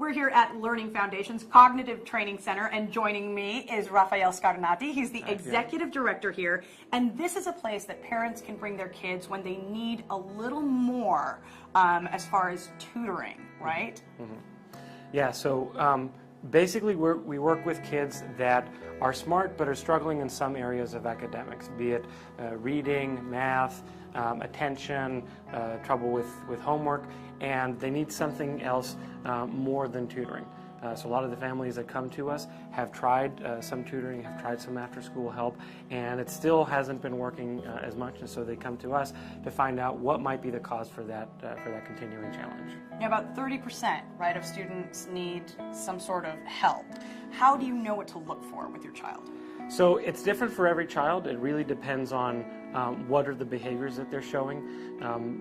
We're here at Learning Foundations Cognitive Training Center, and joining me is Rafael Scarnati. He's the executive director here, and this is a place that parents can bring their kids when they need a little more as far as tutoring, right? Mm-hmm. Yeah, so basically we work with kids that are smart but are struggling in some areas of academics, be it reading, math, attention, trouble with homework, and they need something else more than tutoring. So a lot of the families that come to us have tried some tutoring, have tried some after-school help, and it still hasn't been working as much, and so they come to us to find out what might be the cause for that continuing challenge. Now, about 30%, right, of students need some sort of help. How do you know what to look for with your child? So it's different for every child. It really depends on what are the behaviors that they're showing.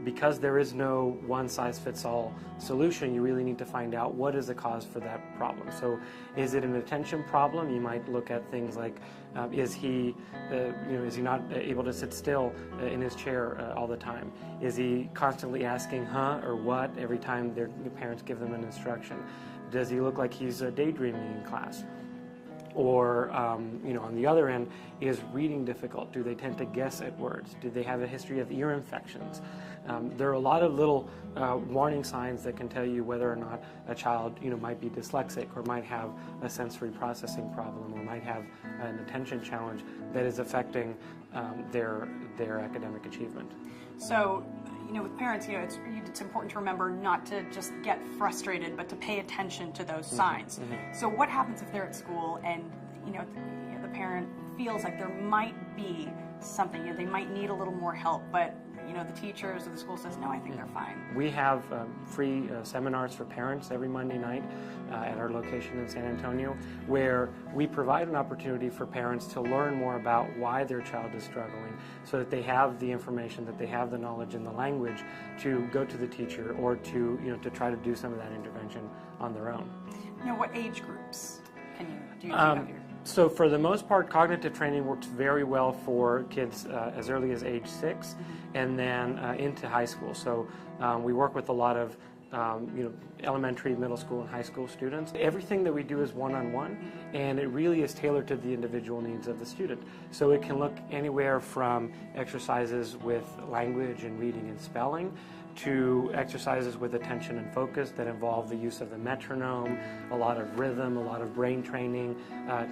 Because there is no one-size-fits-all solution, you really need to find out what is the cause for that problem. So is it an attention problem? You might look at things like, is he not able to sit still in his chair all the time? Is he constantly asking huh or what every time their parents give them an instruction? Does he look like he's daydreaming in class? Or, on the other end, is reading difficult? Do they tend to guess at words? Do they have a history of ear infections? There are a lot of little warning signs that can tell you whether or not a child, might be dyslexic, or might have a sensory processing problem, or might have an attention challenge that is affecting their academic achievement. So, with parents, it's important to remember not to just get frustrated, but to pay attention to those signs. Mm-hmm. So what happens if they're at school and, the parent feels like there might be something, they might need a little more help, but, the teachers or the school says, no, I think they're fine. We have free seminars for parents every Monday night at our location in San Antonio, where we provide an opportunity for parents to learn more about why their child is struggling, so that they have the information, that they have the knowledge and the language to go to the teacher, or to try to do some of that intervention on their own. What age groups do you have here? So for the most part, cognitive training works very well for kids as early as age 6, and then into high school. So we work with a lot of elementary, middle school, and high school students. Everything that we do is one-on-one, and it really is tailored to the individual needs of the student. So it can look anywhere from exercises with language and reading and spelling, to exercises with attention and focus that involve the use of the metronome, a lot of rhythm, a lot of brain training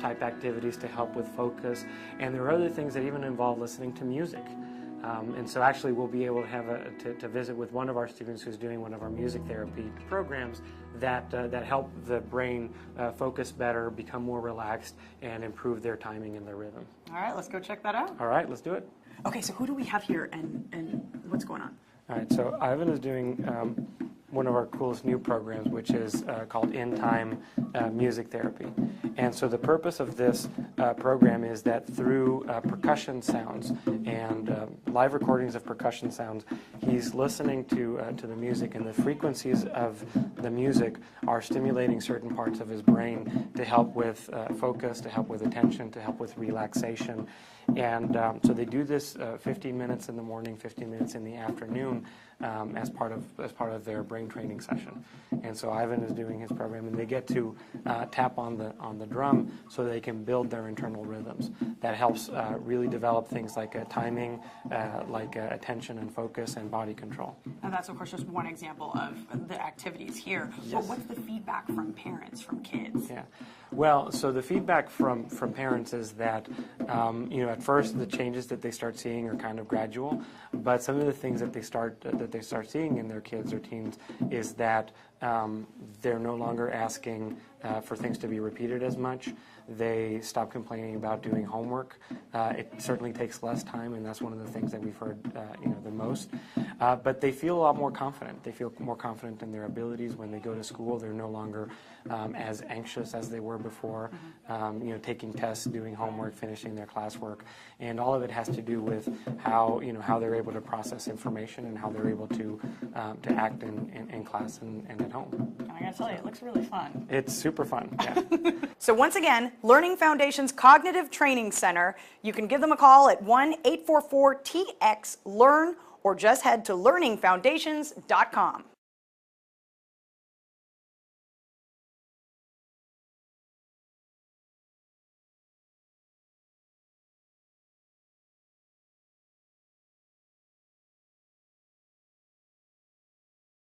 type activities to help with focus. And there are other things that even involve listening to music. And so actually we'll be able to have to visit with one of our students who's doing one of our music therapy programs that help the brain focus better, become more relaxed, and improve their timing and their rhythm. All right, let's go check that out. All right, let's do it. Okay, so who do we have here and what's going on? All right, so Ivan is doing one of our coolest new programs, which is called In Time Music Therapy. And so the purpose of this program is that through percussion sounds and live recordings of percussion sounds, he's listening to the music, and the frequencies of the music are stimulating certain parts of his brain to help with focus, to help with attention, to help with relaxation. And so they do this 15 minutes in the morning, 15 minutes in the afternoon as part of their brain training session. And so Ivan is doing his program, and they get to tap on the drum so they can build their internal rhythms. That helps really develop things like timing, like attention and focus, and body control. And that's, of course, just one example of the activities here. Yes. But what's the feedback from parents, from kids? Yeah. Well, so the feedback from parents is that, at first the changes that they start seeing are kind of gradual, but some of the things that they start seeing in their kids or teens is that they're no longer asking for things to be repeated as much. They stop complaining about doing homework. It certainly takes less time, and that's one of the things that we've heard the most. But they feel a lot more confident. They feel more confident in their abilities when they go to school. They're no longer as anxious as they were before, taking tests, doing homework, finishing their classwork. And all of it has to do with how they're able to process information and how they're able to act in class and at home. I gotta tell you, it looks really fun. It's super fun, yeah. So once again, Learning Foundations Cognitive Training Center. You can give them a call at 1-844-TX-LEARN, or just head to learningfoundations.com.